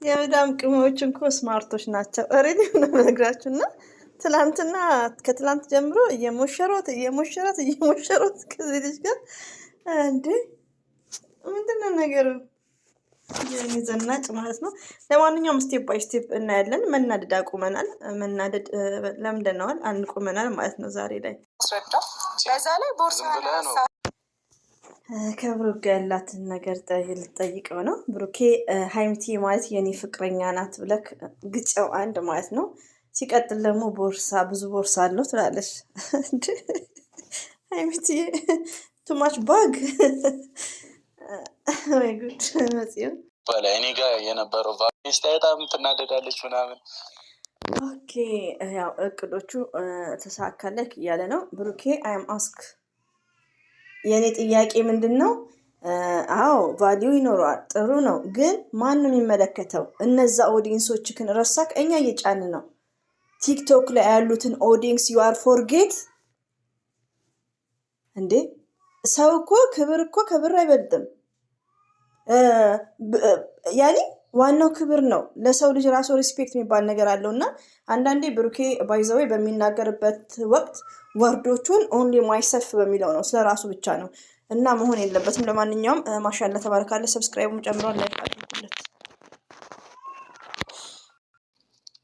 የመዳም ቅመሞች እንኮ ስማርቶች ናቸው። ኦሬዲ ነው ነግራችሁና ትላንትና ከትላንት ጀምሮ እየሞሸሯት ከዚህ ልጅ ጋር እንዴ ምንድነው ነገሩ? የሚዘናጭ ማለት ነው። ለማንኛውም ስቴፕ ባይ ስቴፕ እናያለን። መናደድ አቁመናል። መናደድ ለምደነዋል፣ አንቁመናል ማለት ነው። ዛሬ ላይ በዛ ላይ ቦርሳ ከብሩክ ጋር ያላትን ነገር ልጠይቀው ነው። ብሩኬ ሀይሚቲ ማለት የኔ ፍቅረኛ ናት ብለክ ግጨው አንድ ማለት ነው። ሲቀጥል ደግሞ ቦርሳ ብዙ ቦርሳ አለው ትላለች ሀይሚቲ ቱማች ባግ ወይ ጉድ መጽዮ በላይ እኔ ጋር የነበረው ቫይስ በጣም ትናደዳለች ምናምን። ኦኬ ያው እቅዶቹ ተሳካለክ እያለ ነው ብሩኬ። አይም አስክ የኔ ጥያቄ ምንድነው? አዎ ቫልዩ ይኖረዋል፣ ጥሩ ነው። ግን ማን ነው የሚመለከተው? እነዛ ኦዲየንሶችክን ረሳክ? እኛ እየጫን ነው ቲክቶክ ላይ ያሉትን ኦዲየንስ ዩ አር ፎርጌት እንዴ። ሰው እኮ ከብር አይበልጥም። ያኔ ዋናው ክብር ነው። ለሰው ልጅ ራሱ ሪስፔክት የሚባል ነገር አለው እና አንዳንዴ ብሩኬ ባይዘዌ በሚናገርበት ወቅት ወርዶቹን ኦንሊ ማይሰልፍ በሚለው ነው፣ ስለ ራሱ ብቻ ነው እና መሆን የለበትም። ለማንኛውም ማሻአላ ተባረካለ። ሰብስክራይቡም ጨምሯል። ላይክ አድርጉለት።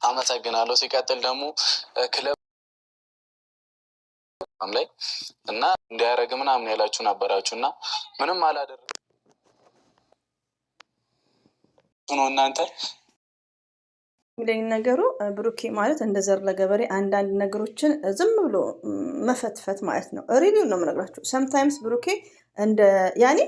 አመሰግናለሁ። ሲቀጥል ደግሞ ክለብ ላይ እና እንዲያረግ ምናምን ያላችሁ ነበራችሁ እና ምንም አላደረግም ነው እናንተ እንግዲህ ነገሩ። ብሩኬ ማለት እንደ ዘር ለገበሬ አንዳንድ ነገሮችን ዝም ብሎ መፈትፈት ማለት ነው። ሪሊውን ነው የምነግራችሁ። ሰምታይምስ ብሩኬ እንደ ያኔ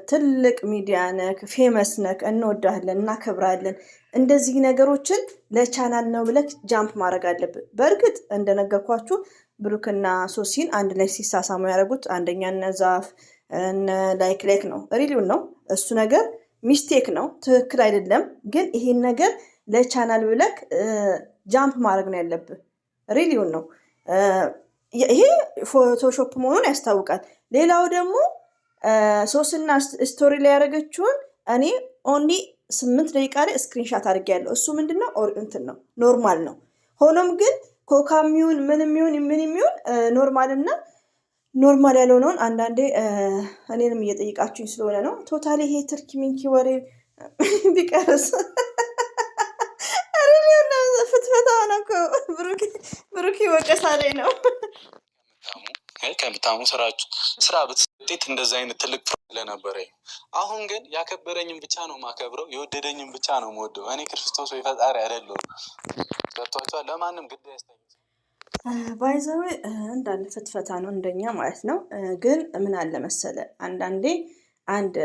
ትልቅ ሚዲያ ነክ፣ ፌመስ ነክ፣ እንወዳለን፣ እናከብራለን። እንደዚህ ነገሮችን ለቻናል ነው ብለክ ጃምፕ ማድረግ አለብን። በእርግጥ እንደነገርኳችሁ ብሩክና ሶሲን አንድ ላይ ሲሳሳሙ ያደረጉት አንደኛ ዛፍ ላይክ ነው። ሪሊውን ነው እሱ ነገር ሚስቴክ ነው፣ ትክክል አይደለም። ግን ይሄን ነገር ለቻናል ብለክ ጃምፕ ማድረግ ነው ያለብህ። ሪሊውን ነው ይሄ ፎቶሾፕ መሆኑን ያስታውቃል። ሌላው ደግሞ ሶስና ስቶሪ ላይ ያደረገችውን እኔ ኦንሊ 8 ደቂቃ ላይ ስክሪንሻት አድርጌያለሁ። እሱ ምንድነው እንትን ነው ኖርማል ነው። ሆኖም ግን ኮካሚውን ምን የሚሆን ኖርማል እና ኖርማል ያልሆነውን አንዳንዴ እኔንም እየጠይቃችሁኝ ስለሆነ ነው። ቶታሊ ይሄ ትርኪ ሚንኪ ወሬ ቢቀርስ አሪሊዮን ፍትፈታ ነው። ብሩኪ ወቀሳ ላይ ነው። ከምታሙ ስራ ብትጤት እንደዚ አይነት ትልቅ ለነበረ። አሁን ግን ያከበረኝም ብቻ ነው ማከብረው፣ የወደደኝም ብቻ ነው የምወደው። እኔ ክርስቶስ ወይ ፈጣሪ አይደለሁም። ገብቷችኋል? ለማንም ግድ ያስተኝ ባይዘዌ እንዳለ ፍትፈታ ነው እንደኛ ማለት ነው። ግን ምን አለ መሰለ አንዳንዴ አንድ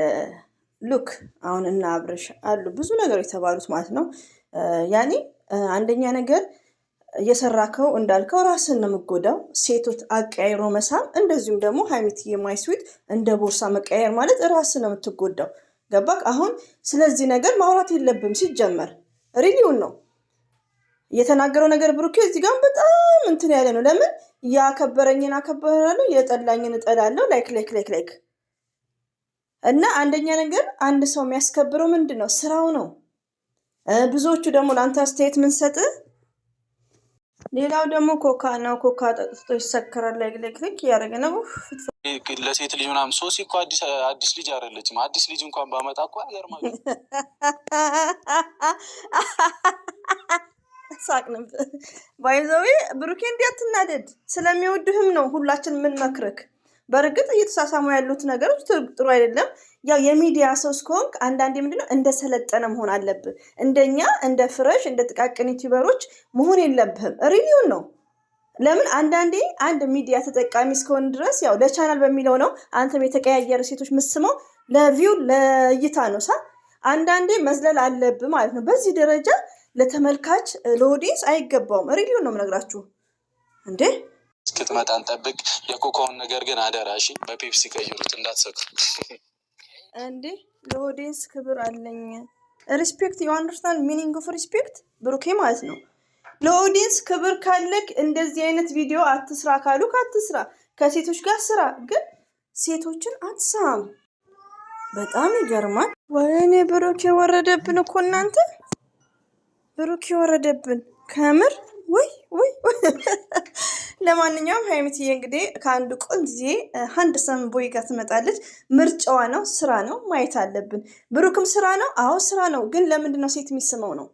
ሉክ አሁን እና አብርሽ አሉ ብዙ ነገር የተባሉት ማለት ነው። ያኔ አንደኛ ነገር እየሰራከው እንዳልከው ራስን ነው የምጎዳው። ሴቶት አቀያይሮ መሳም፣ እንደዚሁም ደግሞ ሀይሚት የማይስዊት እንደ ቦርሳ መቀያየር ማለት ራስን ነው የምትጎዳው። ገባክ? አሁን ስለዚህ ነገር ማውራት የለብም ሲጀመር። ሪሊውን ነው የተናገረው ነገር ብሩኬ እዚህ ጋር በጣም እንትን ያለ ነው። ለምን ያከበረኝን አከበራለሁ፣ የጠላኝን እጠላለሁ። ላይክ እና አንደኛ ነገር አንድ ሰው የሚያስከብረው ምንድን ነው? ስራው ነው። ብዙዎቹ ደግሞ ለአንተ አስተያየት ምን ሰጥ። ሌላው ደግሞ ኮካ ነው። ኮካ ጠጥቶ ይሰከራል። ላይክ ያደረገ ነው ለሴት ልጅ ምናምን። ሶሲ እኮ አዲስ ልጅ አይደለችም። አዲስ ልጅ እንኳን ባመጣ እኮ ያገርማል። ሳቅንም ባይዘዌ ብሩኬ እንዲያትናደድ ስለሚወድህም ነው ሁላችን ምን መክረክ። በእርግጥ እየተሳሳሙ ያሉት ነገሮች ጥሩ አይደለም። ያው የሚዲያ ሰው እስከሆንክ አንዳንዴ ምንድነው እንደሰለጠነ መሆን አለብህ። እንደኛ እንደ ፍረሽ እንደ ጥቃቅን ዩቲዩበሮች መሆን የለብህም። ሪሊውን ነው። ለምን አንዳንዴ አንድ ሚዲያ ተጠቃሚ እስከሆን ድረስ ያው ለቻናል በሚለው ነው አንተም የተቀያየረ ሴቶች ምስመው ለቪው ለእይታ ነው ሳ አንዳንዴ መዝለል አለብህ ማለት ነው። በዚህ ደረጃ ለተመልካች ለኦዲየንስ አይገባውም። ሪሊውን ነው የምነግራችሁ እንዴ። እስክትመጣ እንጠብቅ። የኮካውን ነገር ግን አደራሽ በፔፕሲ ቀይሩት እንዳትሰክሩ እንዴ። ለኦዲየንስ ክብር አለኝ። ሪስፔክት ዩ አንደርስታንድ ሚኒንግ ኦፍ ሪስፔክት ብሩኬ ማለት ነው። ለኦዲየንስ ክብር ካለክ እንደዚህ አይነት ቪዲዮ አትስራ ካሉክ አትስራ። ከሴቶች ጋር ስራ፣ ግን ሴቶችን አትሳም። በጣም ይገርማል። ወይኔ ብሩክ የወረደብን እኮ እናንተ፣ ብሩክ የወረደብን ከምር። ወይ ወይ ለማንኛውም ሀይሚትዬ እንግዲህ ከአንዱ ቆንጆ አንድ ሰም ቦይ ጋር ትመጣለች። ምርጫዋ ነው፣ ስራ ነው፣ ማየት አለብን። ብሩክም ስራ ነው፣ አዎ ስራ ነው። ግን ለምንድን ነው ሴት የሚስመው ነው?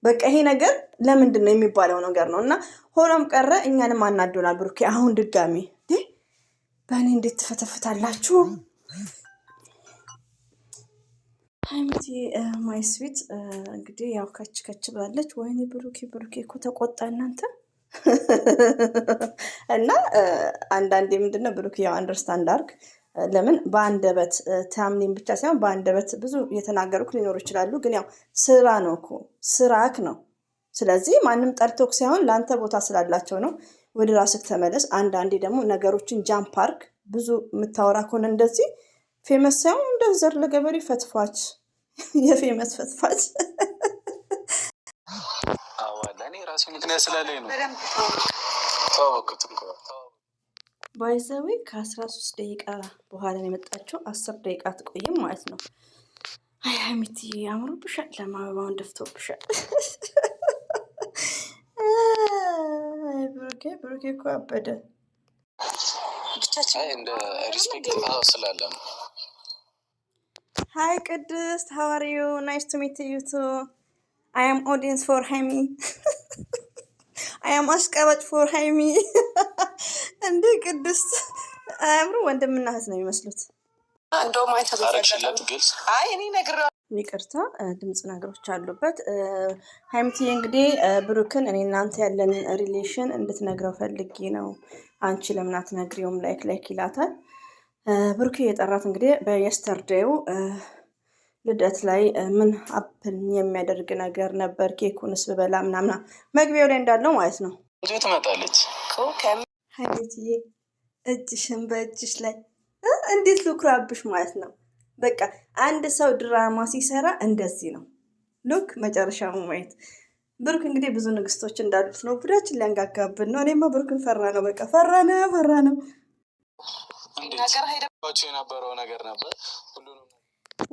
በቃ ይሄ ነገር ለምንድን ነው የሚባለው ነገር ነው። እና ሆኖም ቀረ እኛንም አናዶናል። ብሩክ አሁን ድጋሚ በእኔ እንዴት ትፈተፍታላችሁ? ሀይሚቲ ማይ ስዊት እንግዲህ ያው ከች ብላለች። ወይኔ ብሩኬ እኮ ተቆጣ እናንተ። እና አንዳንዴ ምንድነው ብሩኬ ያው አንደርስታንድ አርግ። ለምን በአንደበት ታምኒን ብቻ ሳይሆን በአንደበት ብዙ የተናገሩክ ሊኖሩ ይችላሉ። ግን ያው ስራ ነው እኮ ስራክ ነው። ስለዚህ ማንም ጠርቶክ ሳይሆን ለአንተ ቦታ ስላላቸው ነው። ወደ ራስክ ተመለስ። አንዳንዴ ደግሞ ነገሮችን ጃምፕ አርግ። ብዙ የምታወራ ከሆነ እንደዚህ ፌመስ ሳይሆን እንደ ዘር ለገበሬ ፈትፋች፣ የፌመስ ፈትፋች። እኔ ራሴ ምክንያት ስላለኝ ነው። ባይዘዌ ከ13 ደቂቃ በኋላ ነው የመጣችው። 10 ደቂቃ ትቆይም ማለት ነው። አይ ሀይሚቲ አምሮብሻል፣ ለማበባውን ደፍቶብሻል። ብሩኬ እኮ አበደ። እንደ ሪስፔክት ስላለ ነው። ሀይ ቅድስት how are you? Nice to meet you too. I am audience for ሀይሚ I am አሽቃባጭ for ሀይሚ። እንዴ ቅድስት አያምሩ? ወንድምና እህት ነው የሚመስሉት። እንደውም አረግሽለት ግልጽ። እኔ ነግሬዋለሁ። ይቅርታ ድምፅ ነገሮች አሉበት። ሀይሚትዬ እንግዲህ ብሩክን እኔ እናንተ ያለንን ሪሌሽን እንድትነግረው ፈልጌ ነው። አንቺ ለምን አትነግሪውም? ላይክ ይላታል። ብሩክ የጠራት እንግዲህ በየስተርዴው ልደት ላይ ምን አፕል የሚያደርግ ነገር ነበር። ኬኩንስ ብበላ ምናምና መግቢያው ላይ እንዳለው ማለት ነው። ትመጣለች ሀይሚትዬ እጅሽን በእጅሽ ላይ እንዴት ልኩራብሽ ማለት ነው። በቃ አንድ ሰው ድራማ ሲሰራ እንደዚህ ነው። ሉክ መጨረሻው ማየት። ብሩክ እንግዲህ ብዙ ንግስቶች እንዳሉት ነው። ጉዳችን ሊያንጋጋብን ነው። እኔማ ብሩክን ፈራ ነው። በቃ ፈራ ነው። የነበረው ነገር ነበር ሁሉንም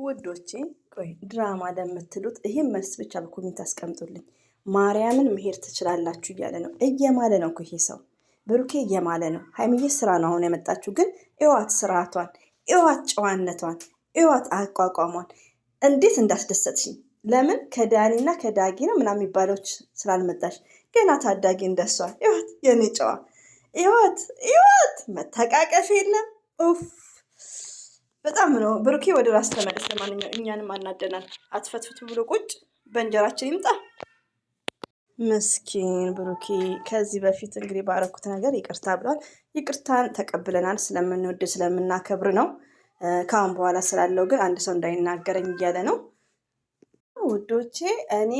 ውዶቼ። ቆይ ድራማ ለምትሉት ይሄን መልስ ብቻ በኮሜንት አስቀምጡልኝ። ማርያምን መሄድ ትችላላችሁ እያለ ነው። እየማለ ነው እኮ ይሄ ሰው ብሩኬ እየማለ ነው። ሀይሚዬ ስራ ነው አሁን የመጣችሁ። ግን እዋት ስርዓቷን፣ እዋት ጨዋነቷን፣ እዋት አቋቋሟን እንዴት እንዳስደሰትሽኝ። ለምን ከዳኒና ከዳጊ ነው ምናምን የሚባሎች ስላልመጣሽ ገና ታዳጊ እንደሷ እዋት የኔ ጨዋ እዋት መተቃቀፍ የለም። ኡፍ በጣም ነው። ብሩኬ ወደ ራስ ተመለስ። ለማንኛውም እኛንም አናደናል። አትፈትፍቱ ብሎ ቁጭ በእንጀራችን ይምጣ። ምስኪን ብሩኬ ከዚህ በፊት እንግዲህ ባረኩት ነገር ይቅርታ ብሏል። ይቅርታን ተቀብለናል። ስለምንወድ ስለምናከብር ነው። ከአሁን በኋላ ስላለው ግን አንድ ሰው እንዳይናገረኝ እያለ ነው። ውዶቼ እኔ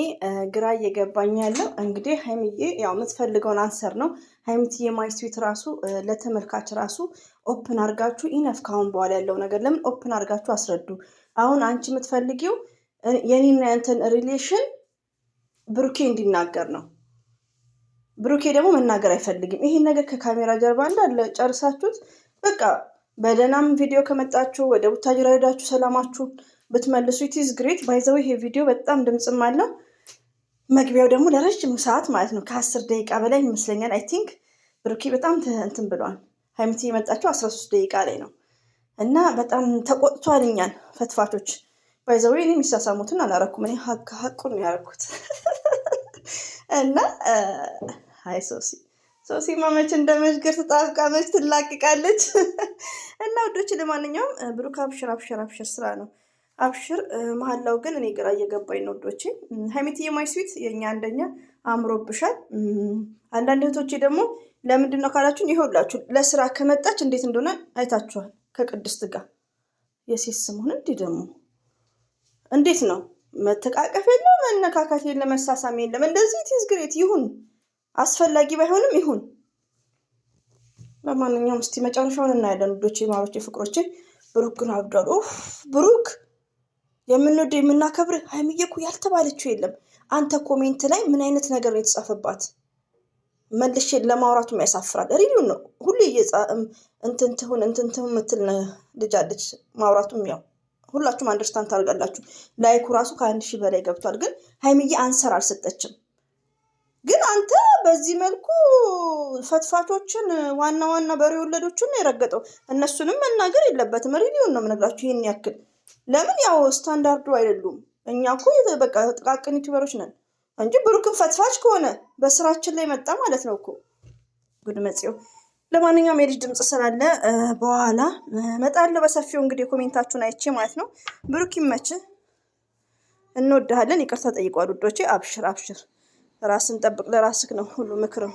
ግራ እየገባኝ ያለው እንግዲህ ሀይሚዬ ያው የምትፈልገውን አንሰር ነው። ሀይሚትዬ ማይስዊት ራሱ ለተመልካች ራሱ ኦፕን አርጋችሁ ኢነፍ ካሁን በኋላ ያለው ነገር ለምን ኦፕን አርጋችሁ አስረዱ። አሁን አንቺ የምትፈልጊው የኔና ያንተን ሪሌሽን ብሩኬ እንዲናገር ነው። ብሩኬ ደግሞ መናገር አይፈልግም። ይሄን ነገር ከካሜራ ጀርባ እንዳለ ጨርሳችሁት በቃ በደህናም ቪዲዮ ከመጣችሁ ወደ ቡታጅራ ሄዳችሁ ሰላማችሁ ብትመልሱ ኢትዝ ግሬት። ባይዘው ይሄ ቪዲዮ በጣም ድምጽም አለው። መግቢያው ደግሞ ለረጅም ሰዓት ማለት ነው ከ10 ደቂቃ በላይ ይመስለኛል። አይ ቲንክ ብሩኬ በጣም እንትን ብሏል። ሀይሚቲ የመጣችው 13 ደቂቃ ላይ ነው እና በጣም ተቆጥቷል። እኛን ፈትፋቾች ባይዘው እኔ የሚሳሳሙትን አላረኩም። እኔ ሀቁን ነው ያረኩት። እና አይ ሶሲ ማመች እንደመሽገር ተጣብቃ መች ትላቅቃለች። እና ወዶች ለማንኛውም ብሩክ አብሽር ስራ ነው። አብሽር መሀላው ግን እኔ ግራ እየገባኝ ነው ወዶቼ። ሀይሚትዬ ማይ ስዊት የኛ አንደኛ አምሮብሻል። አንዳንድ እህቶቼ ደግሞ ለምንድን ነው ካላችሁን ይኸውላችሁ ለስራ ከመጣች እንዴት እንደሆነ አይታችኋል። ከቅድስት ጋር የሴት ስሙን እንዲህ ደግሞ እንዴት ነው መተቃቀፍ የለም መነካካት የለም መሳሳም የለም። እንደዚህ ኢትዝ ግሬት ይሁን፣ አስፈላጊ ባይሆንም ይሁን። ለማንኛውም እስቲ መጨረሻውን እናያለን ውዶቼ፣ ማሮቼ፣ ፍቅሮቼ። ብሩክ ግን አብዷል። ብሩክ የምንወድ የምናከብር ሀይሚዬ እኮ ያልተባለችው የለም። አንተ ኮሜንት ላይ ምን አይነት ነገር ነው የተጻፈባት? መልሼ ለማውራቱም ያሳፍራል። ሪሊውን ነው ሁሉ እንትን ትሁን የምትል ልጅ አለች። ማውራቱም ያው ሁላችሁም አንደርስታንድ ታደርጋላችሁ። ላይኩ ራሱ ከ1000 በላይ ገብቷል። ግን ሀይሚዬ አንሰር አልሰጠችም። ግን አንተ በዚህ መልኩ ፈትፋቾችን ዋና በሬ ወለዶችን ነው የረገጠው። እነሱንም መናገር የለበትም። ሪሊውን ነው የምነግራችሁ። ይህን ያክል ለምን ያው ስታንዳርዱ አይደሉም። እኛ እኮ በቃ ጥቃቅን ዩቲዩበሮች ነን እንጂ ብሩክን ፈትፋች ከሆነ በስራችን ላይ መጣ ማለት ነው እኮ ጉድ መጽዮ። ለማንኛውም የልጅ ድምጽ ስላለ በኋላ መጣለሁ በሰፊው እንግዲህ ኮሜንታችሁን አይቼ ማለት ነው። ብሩክ ይመችህ፣ እንወድሃለን። ይቅርታ ጠይቋል ውዶቼ። አብሽር ራስን ጠብቅ፣ ለራስክ ነው ሁሉ ምክርም